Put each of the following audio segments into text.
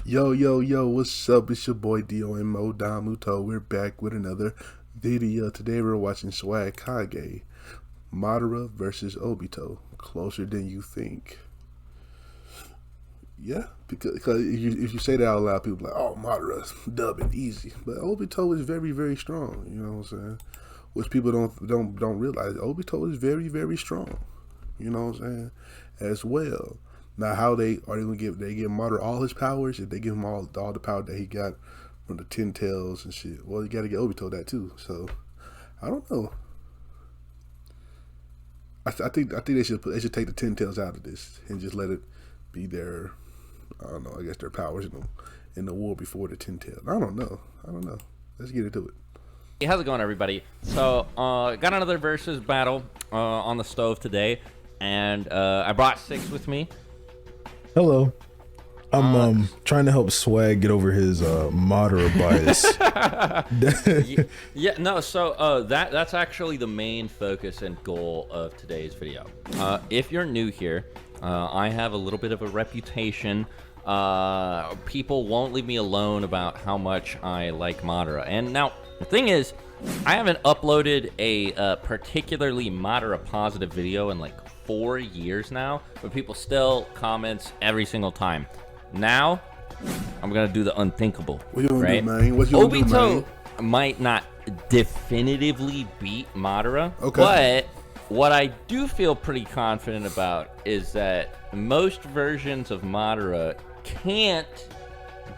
Yo, yo, yo, what's up? It's your boy Domo Damuto. We're back with another video. Today we're watching SwagKage, Madara versus Obito. Closer than you think. Yeah, because if you say that out loud, people are like, oh, Madara's dubbing easy. But Obito is very, very strong, you know what I'm saying? Which people don't realize. Obito is very, very strong, you know what I'm saying, as well. Now, how they gonna give Madara all his powers? If they give him all the power that he got from the 10 tails and shit, well, you got to get Obito that too. So I don't know. I think they should take the 10 tails out of this and just let it be their, I don't know, I guess their powers in the war before the 10 tails. I don't know. Let's get into it. Hey, how's it going, everybody? So got another versus battle on the stove today, and I brought 6 with me. Hello. I'm trying to help Swag get over his Madara bias. That's actually the main focus and goal of today's video. If you're new here, I have a little bit of a reputation. People won't leave me alone about how much I like Madara. And now, the thing is, I haven't uploaded a particularly Madara positive video in like 4 years now, but people still comments every single time. Now, I'm gonna do the unthinkable. What you gonna right? do, man? What you gonna do, man? Obito might not definitively beat Madara, okay, but what I do feel pretty confident about is that most versions of Madara can't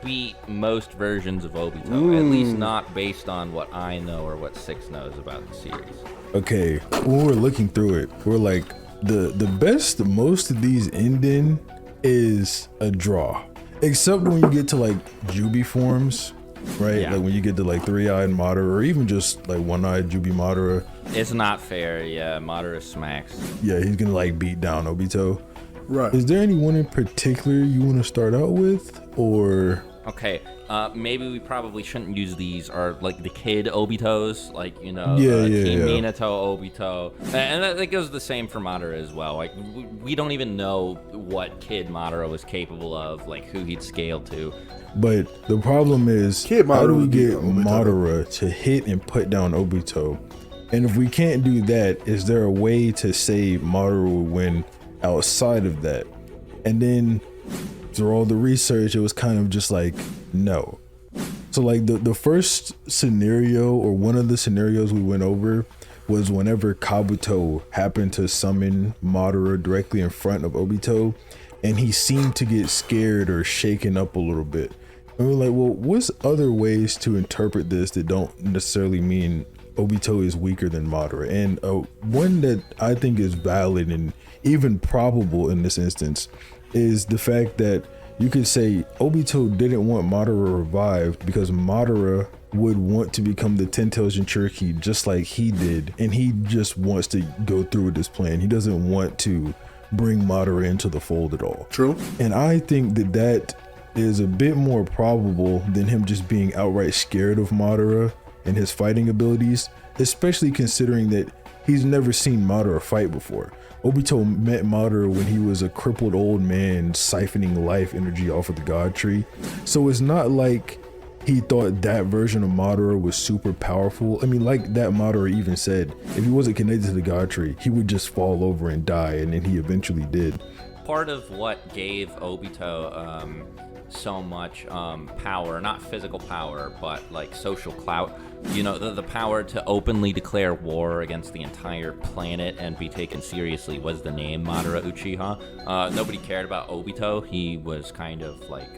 beat most versions of Obito, at least not based on what I know or what Six knows about the series. Okay, when we're looking through it, we're like, the best most of these end in is a draw, except when you get to like Jubi forms, right? Yeah. Like when you get to like 3-eyed Madara, or even just like 1-eyed Jubi Madara. It's not fair. Yeah, Madara smacks. Yeah, he's gonna like beat down Obito. Right. Is there anyone in particular you want to start out with, or? Okay, maybe we probably shouldn't use these, or like the kid Obitos, like, you know, Team Minato Obito. And that goes the same for Madara as well. Like, we don't even know what kid Madara was capable of, like who he'd scale to. But the problem is, how do we get Madara to hit and put down Obito? And if we can't do that, is there a way to say Madara will win outside of that? And then through all the research, it was kind of just like, no. So like the first scenario, or one of the scenarios we went over, was whenever Kabuto happened to summon Madara directly in front of Obito, and he seemed to get scared or shaken up a little bit. And we're like, well, what's other ways to interpret this that don't necessarily mean Obito is weaker than Madara? And one that I think is valid and even probable in this instance is the fact that you could say Obito didn't want Madara revived because Madara would want to become the 10 Tails Jinchuriki just like he did, and he just wants to go through with this plan. He doesn't want to bring Madara into the fold at all. True. And I think that is a bit more probable than him just being outright scared of Madara and his fighting abilities, especially considering that he's never seen Madara fight before. Obito met Madara when he was a crippled old man siphoning life energy off of the god tree. So it's not like he thought that version of Madara was super powerful. I mean, like that Madara even said, if he wasn't connected to the god tree, he would just fall over and die, and then he eventually did. Part of what gave Obito so much power, not physical power, but like social clout, you know, the power to openly declare war against the entire planet and be taken seriously, was the name Madara Uchiha. Nobody cared about Obito. He was kind of like,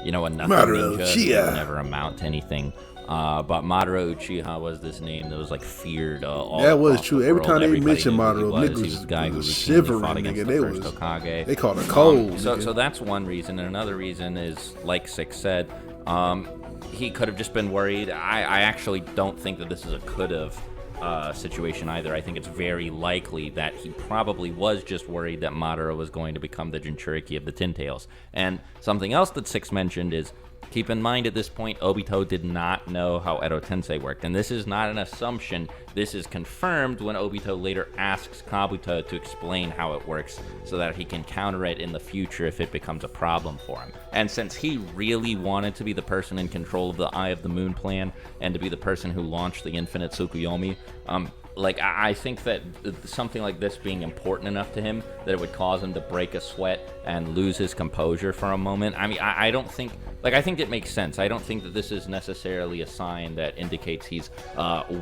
you know, a nothing ninja who would never amount to anything. But Madara Uchiha was this name that was like feared all that was across true. the Every world. time they Everybody mentioned knew who Madara, he was the guy who routinely shivering, fought against nigga. the first Hokage. They called it cold. So that's one reason, and another reason is, like Six said, he could have just been worried. I actually don't think that this is a could have situation either. I think it's very likely that he probably was just worried that Madara was going to become the Jinchuriki of the 10 Tails. And something else that Six mentioned is Keep in mind at this point, Obito did not know how Edo Tensei worked, and this is not an assumption. This is confirmed when Obito later asks Kabuto to explain how it works so that he can counter it in the future if it becomes a problem for him. And since he really wanted to be the person in control of the Eye of the Moon plan and to be the person who launched the Infinite Tsukuyomi, like, I think that something like this being important enough to him that it would cause him to break a sweat and lose his composure for a moment. I mean, I don't think, like, I think it makes sense. I don't think that this is necessarily a sign that indicates he's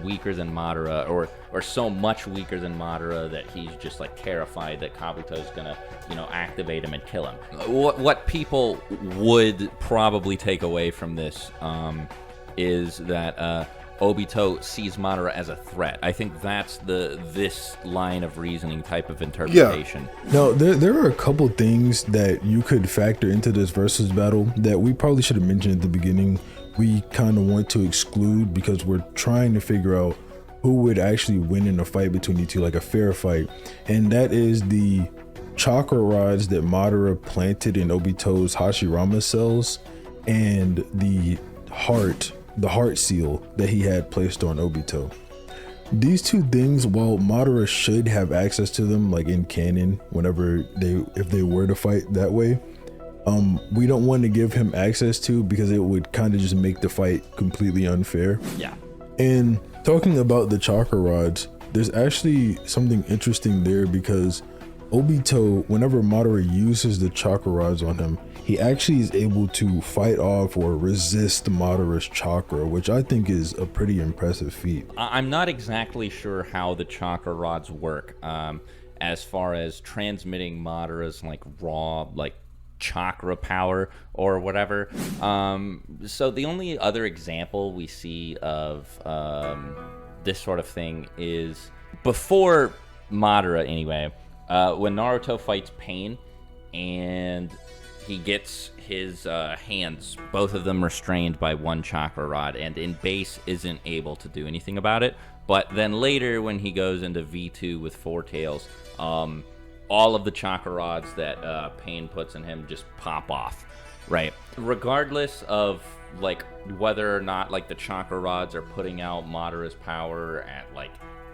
weaker than Madara, or so much weaker than Madara that he's just, like, terrified that Kabuto's gonna, you know, activate him and kill him. What people would probably take away from this is that Obito sees Madara as a threat. I think that's this line of reasoning type of interpretation. Yeah. Now, there are a couple things that you could factor into this versus battle that we probably should have mentioned at the beginning. We kind of want to exclude because we're trying to figure out who would actually win in a fight between the two, like a fair fight. And that is the chakra rods that Madara planted in Obito's Hashirama cells and the heart seal that he had placed on Obito. These two things, while Madara should have access to them, like in canon, if they were to fight that way, we don't want to give him access to because it would kind of just make the fight completely unfair. Yeah. And talking about the chakra rods, there's actually something interesting there because Obito, whenever Madara uses the chakra rods on him, he actually is able to fight off or resist Madara's chakra, which I think is a pretty impressive feat. I'm not exactly sure how the chakra rods work as far as transmitting Madara's like raw like chakra power or whatever. So the only other example we see of this sort of thing is before Madara anyway, when Naruto fights Pain and he gets his hands, both of them restrained by one chakra rod, and in base isn't able to do anything about it. But then later when he goes into V2 with Four Tails, all of the chakra rods that Pain puts in him just pop off, right? Regardless of like whether or not like the chakra rods are putting out Madara's power at like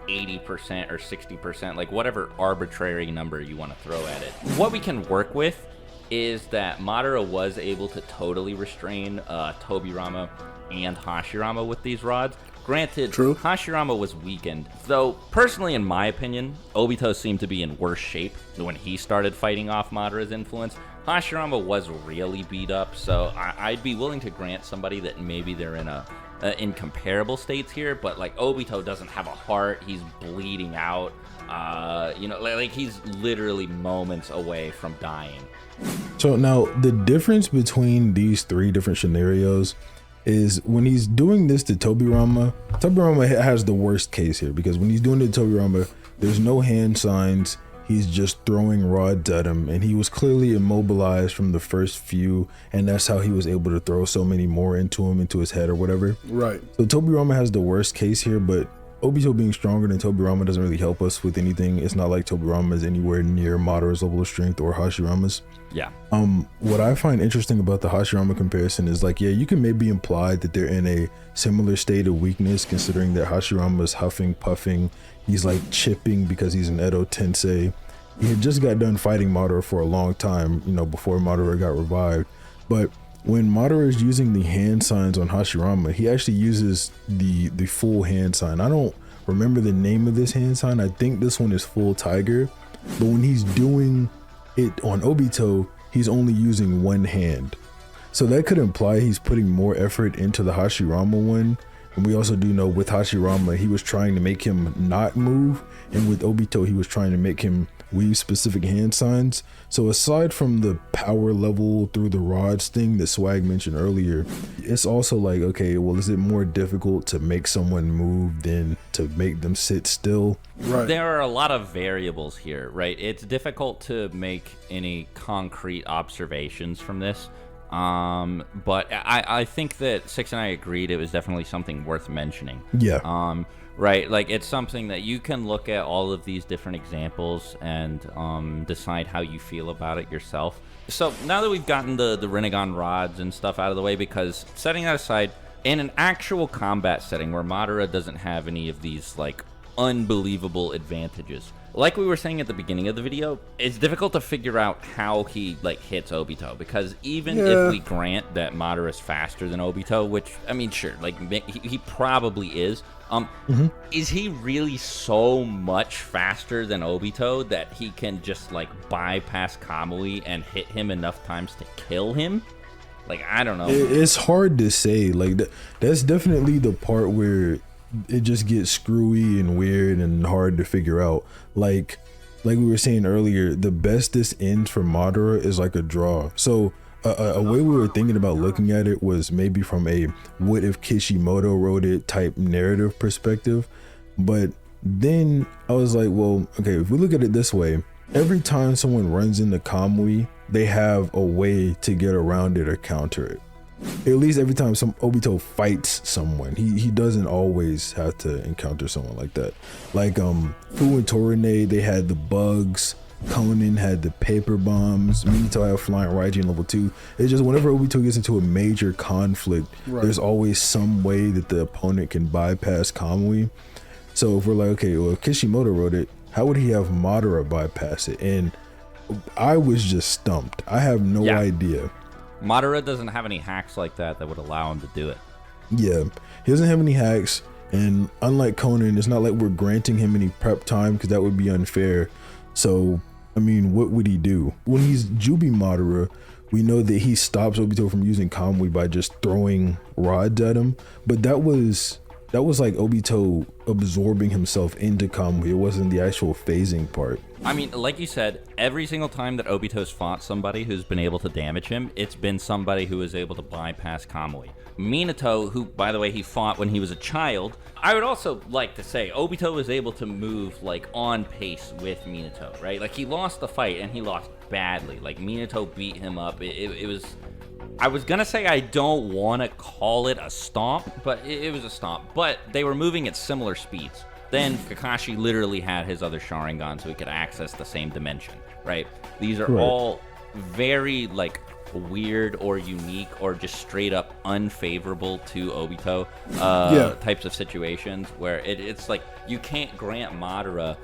80% or 60%, like whatever arbitrary number you want to throw at it. What we can work with is that Madara was able to totally restrain Tobirama and Hashirama with these rods. Granted, True. Hashirama was weakened, though personally, in my opinion, Obito seemed to be in worse shape when he started fighting off Madara's influence. Hashirama was really beat up, so I'd be willing to grant somebody that maybe they're in comparable states here, but like Obito doesn't have a heart, he's bleeding out, you know, like he's literally moments away from dying. So now the difference between these three different scenarios is when he's doing this to Tobirama has the worst case here because when he's doing it to Tobirama, there's no hand signs. He's just throwing rods at him, and he was clearly immobilized from the first few, and that's how he was able to throw so many more into his head or whatever. Right. So Tobirama has the worst case here, but Obito being stronger than Tobirama doesn't really help us with anything. It's not like Tobirama is anywhere near Madara's level of strength or Hashirama's. Yeah. What I find interesting about the Hashirama comparison is like, yeah, you can maybe imply that they're in a similar state of weakness, considering that Hashirama is huffing, puffing. He's like chipping because he's an Edo Tensei. He had just got done fighting Madara for a long time, you know, before Madara got revived. But when Madara is using the hand signs on Hashirama, he actually uses the full hand sign. I don't remember the name of this hand sign. I think this one is Full Tiger. But when he's doing it on Obito, he's only using one hand. So that could imply he's putting more effort into the Hashirama one. And we also do know with Hashirama, he was trying to make him not move. And with Obito, he was trying to make him weave specific hand signs. So aside from the power level through the rods thing that Swag mentioned earlier, it's also like, okay, well, is it more difficult to make someone move than to make them sit still? Right. There are a lot of variables here, right? It's difficult to make any concrete observations from this. But I think that Six and I agreed it was definitely something worth mentioning. Yeah. Right, like it's something that you can look at all of these different examples and decide how you feel about it yourself. So now that we've gotten the Rinnegan rods and stuff out of the way, because setting that aside, in an actual combat setting where Madara doesn't have any of these like unbelievable advantages, like we were saying at the beginning of the video, it's difficult to figure out how he like hits Obito, because even if we grant that Madara is faster than Obito, which I mean, sure, like he probably is. Is he really so much faster than Obito that he can just like bypass Kamui and hit him enough times to kill him? Like, I don't know. It's hard to say. Like that's definitely the part where it just gets screwy and weird and hard to figure out. Like we were saying earlier, the best this ends for Madara is like a draw. So a way we were thinking about looking at it was maybe from a what if Kishimoto wrote it type narrative perspective. But then I was like, well, okay, if we look at it this way, every time someone runs into Kamui, they have a way to get around it or counter it. At least every time some Obito fights someone, he doesn't always have to encounter someone like that. Like Fu and Torine, they had the bugs. Conan had the paper bombs. Minato had flying Raijin level 2. It's just whenever Obito gets into a major conflict, there's always some way that the opponent can bypass Kamui. So if we're like, okay, well, if Kishimoto wrote it, how would he have Madara bypass it? And I was just stumped. I have no idea. Madara doesn't have any hacks like that would allow him to do it. Yeah, he doesn't have any hacks, and unlike Conan, it's not like we're granting him any prep time, because that would be unfair. So I mean, what would he do? When he's Jubi Madara, we know that he stops Obito from using Kamui by just throwing rods at him, but that was like Obito absorbing himself into Kamui. It wasn't the actual phasing part. I mean, like you said, every single time that Obito's fought somebody who's been able to damage him, it's been somebody who is able to bypass Kamui. Minato, who, by the way, he fought when he was a child. I would also like to say Obito was able to move like on pace with Minato, right? Like he lost the fight and he lost badly. Like Minato beat him up. It was, I was gonna say I don't want to call it a stomp, but it was a stomp. But they were moving at similar speeds. Then Kakashi literally had his other Sharingan so he could access the same dimension, right? These are all very like weird or unique or just straight up unfavorable to Obito types of situations where it's like you can't grant Madara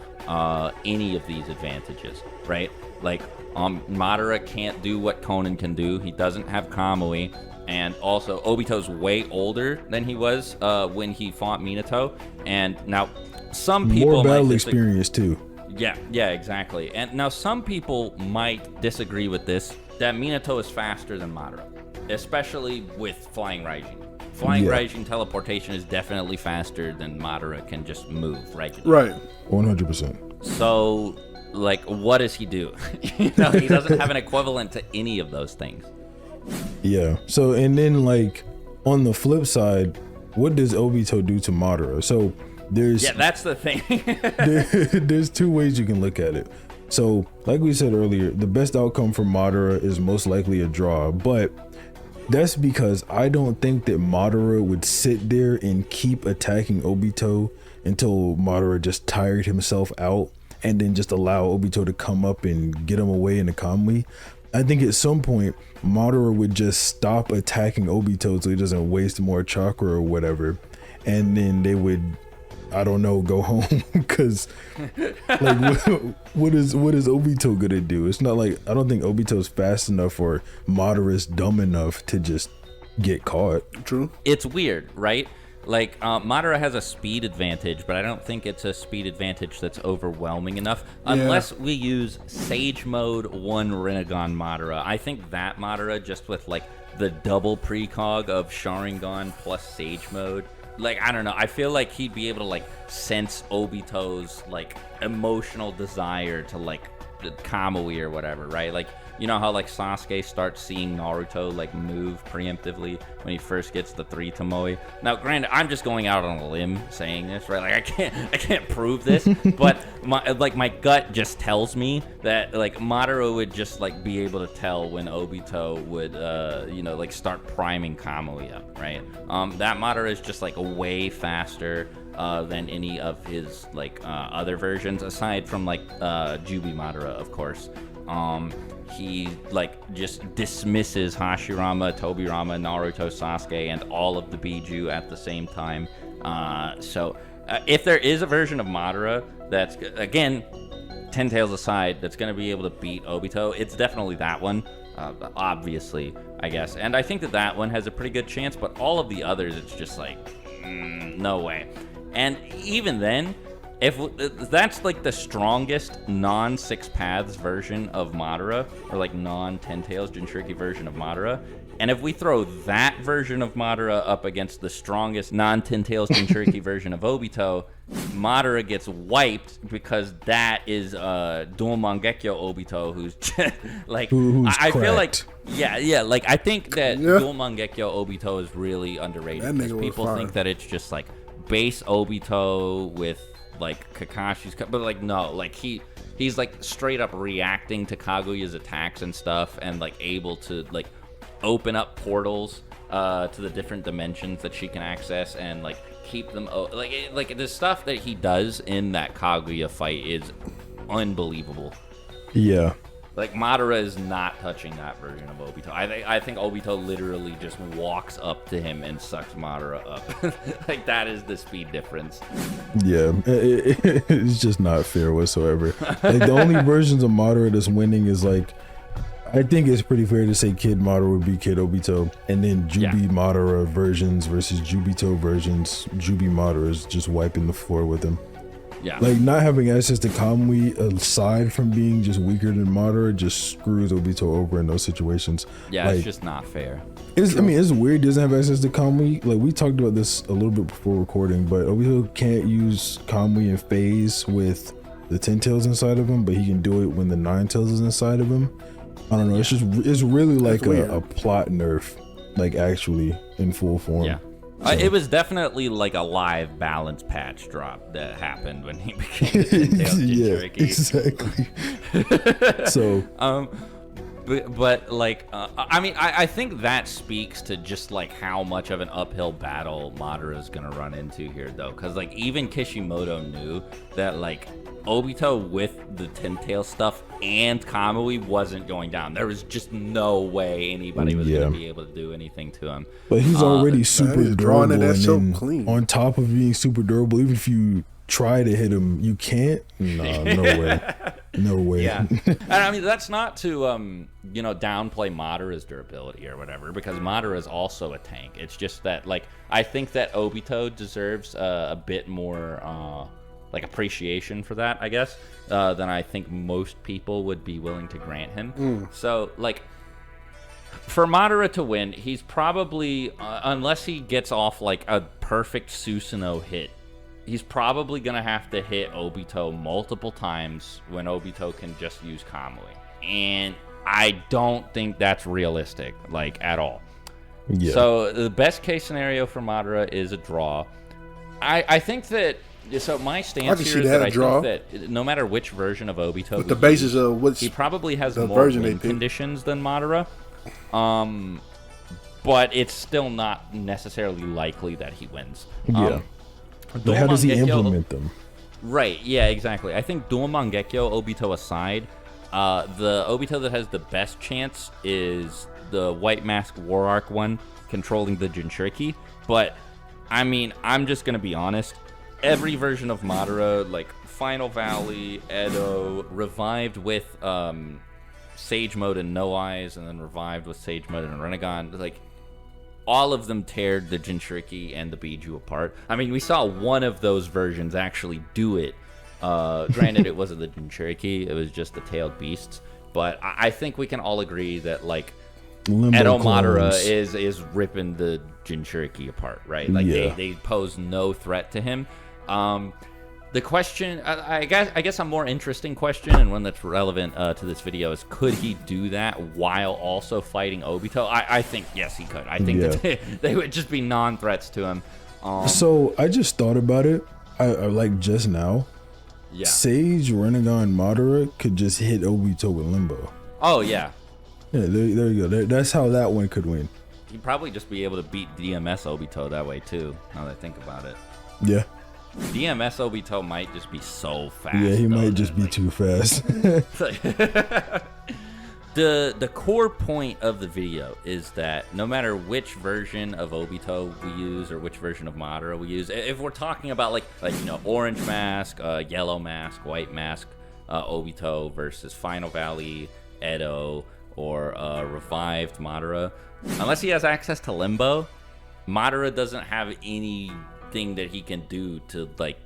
any of these advantages, right? Like Madara can't do what Conan can do. He doesn't have Kamui, and also Obito's way older than he was when he fought Minato, and now some people more battle experience too. Yeah, exactly. And now some people might disagree with this, that Minato is faster than Madara, especially with Flying Raijin. Flying Raijin teleportation is definitely faster than Madara can just move, right? Right. 100%. So, like, what does he do? You know, he doesn't have an equivalent to any of those things. Yeah. So, and then, like, on the flip side, what does Obito do to Madara? So, that's the thing. there's two ways you can look at it. So, like we said earlier, the best outcome for Madara is most likely a draw, but that's because I don't think that Madara would sit there and keep attacking Obito until Madara just tired himself out and then just allow Obito to come up and get him away in the Kamui. I think at some point Madara would just stop attacking Obito so he doesn't waste more chakra or whatever, and then they would, I don't know, go home. Because like what is Obito gonna do? It's not like, I don't think Obito's fast enough or Madara's dumb enough to just get caught. True. It's weird, right? Like Madara has a speed advantage, but I don't think it's a speed advantage that's overwhelming enough unless we use Sage Mode 1 Rinnegan Madara. I think that Madara, just with like the double precog of Sharingan plus Sage Mode, like, I don't know, I feel like he'd be able to like sense Obito's like emotional desire to like Kamui or whatever, right? Like you know how like Sasuke starts seeing Naruto like move preemptively when he first gets the 3 Tomoe. Now, granted, I'm just going out on a limb saying this, right? Like I can't prove this, but my gut just tells me that like Madara would just like be able to tell when Obito would like start priming Kamui up, right? That Madara is just like way faster than any of his like other versions, aside from like Jubi Madara, of course. He like just dismisses Hashirama, Tobirama, Naruto, Sasuke, and all of the Biju at the same time. So if there is a version of Madara that's, again, 10 Tails aside, that's going to be able to beat Obito, it's definitely that one, obviously, I guess. And I think that one has a pretty good chance, but all of the others, it's just like, no way. And even then, if that's like the strongest non-Six Paths version of Madara, or like non-Ten Tails Jinchuriki version of Madara, and if we throw that version of Madara up against the strongest non-Ten Tails Jinchuriki version of Obito, Madara gets wiped because that is Mangekyo Obito, who's just, like, I feel like, yeah, like I think that Mangekyo Obito is really underrated because people think that it's just like base Obito with like Kakashi's, but like no, like he's like straight up reacting to Kaguya's attacks and stuff, and like able to like open up portals to the different dimensions that she can access, and like keep them like the stuff that he does in that Kaguya fight is unbelievable. Yeah. Like, Madara is not touching that version of Obito. I think Obito literally just walks up to him and sucks Madara up. Like, that is the speed difference. Yeah, it's just not fair whatsoever. Like, the only versions of Madara that's winning is, like, I think it's pretty fair to say Kid Madara would be Kid Obito, and then Jubi Madara versions versus Jubito versions. Jubi Madara is just wiping the floor with him. Yeah. Like, not having access to Kamui, aside from being just weaker than Madara, just screws Obito over in those situations. Yeah, like, it's just not fair. It's weird he doesn't have access to Kamui. Like, we talked about this a little bit before recording, but Obito can't use Kamui in phase with the 10 tails inside of him, but he can do it when the 9 tails is inside of him. I don't know. It's really like a plot nerf, like actually in full form. Yeah. So. It was definitely like a live balance patch drop that happened when he became the exactly. So, but like, I mean, I think that speaks to just like how much of an uphill battle Madara is gonna run into here, though, because like even Kishimoto knew that like Obito with the 10 tail stuff and Kamui wasn't going down. There was just no way anybody was going to be able to do anything to him. But he's already super durable, and then on top of being super durable, even if you try to hit him, you can't. No way. No way. Yeah, and I mean that's not to downplay Madara's durability or whatever, because Madara is also a tank. It's just that like I think that Obito deserves a bit more like appreciation for that, I guess, than I think most people would be willing to grant him. So like for Madara to win, he's probably unless he gets off like a perfect Susanoo hit, he's probably gonna have to hit Obito multiple times when Obito can just use Kamui, and I don't think that's realistic, like at all. Yeah. So the best case scenario for Madara is a draw. I think that. So my stance here is that I think that no matter which version of Obito, with the basis of what's he probably has more win conditions than Madara, but it's still not necessarily likely that he wins. Yeah. But how does he implement them? Right. Yeah. Exactly. I think Mangekyo Obito aside, the Obito that has the best chance is the White Mask War Arc one, controlling the Jinchuriki. But I mean, I'm just gonna be honest. Every version of Madara, like Final Valley, Edo, revived with Sage Mode and No Eyes, and then revived with Sage Mode and Rinnegan, like all of them teared the Jinchuriki and the Biju apart. I mean, we saw one of those versions actually do it. Granted, it wasn't the Jinchuriki, it was just the tailed beasts. But I think we can all agree that like Edo Madara is ripping the Jinchuriki apart, right? Like they pose no threat to him. The question, I guess a more interesting question and one that's relevant to this video is, could he do that while also fighting Obito? I think yes, he could. I think that they would just be non-threats to him. So I just thought about it. I like just now. Yeah. Sage, Rinnegan, Madara could just hit Obito with Limbo. Oh yeah. Yeah, there you go. That's how that one could win. He'd probably just be able to beat DMS Obito that way too. Now that I think about it. Yeah. DMS Obito might just be so fast. Yeah, he might just be too fast. The core point of the video is that no matter which version of Obito we use or which version of Madara we use, if we're talking about like you know, orange mask, yellow mask, white mask, Obito versus Final Valley, Edo, or revived Madara, unless he has access to Limbo, Madara doesn't have anything that he can do to like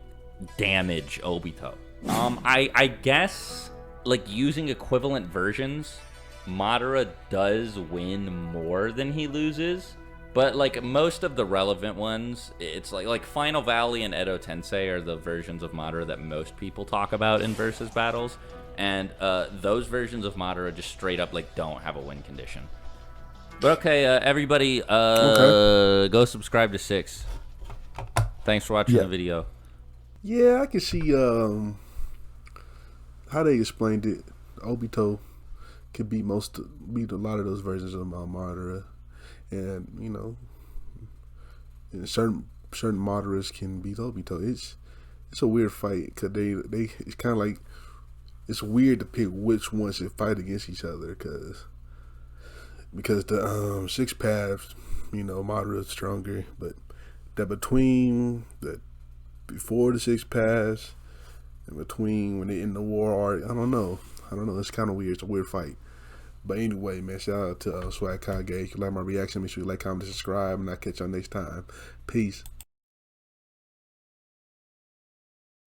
damage Obito. I guess like using equivalent versions, Madara does win more than he loses, but like most of the relevant ones, it's like Final Valley and Edo Tensei are the versions of Madara that most people talk about in versus battles, and those versions of Madara just straight up like don't have a win condition. But okay, everybody, go subscribe to 6. Thanks for watching the video. Yeah, I can see how they explained it. Obito could beat a lot of those versions of Madara, and you know, and certain Madaras can beat Obito. It's a weird fight because they it's kind of like, it's weird to pick which ones should fight against each other because the 6 paths, you know, Madara is stronger, but that before the 6 paths and between when they in the war arc, I don't know. It's kind of weird. It's a weird fight. But anyway, man, shout out to SwagKage. If you like my reaction, make sure you like, comment, and subscribe, and I'll catch y'all next time. Peace.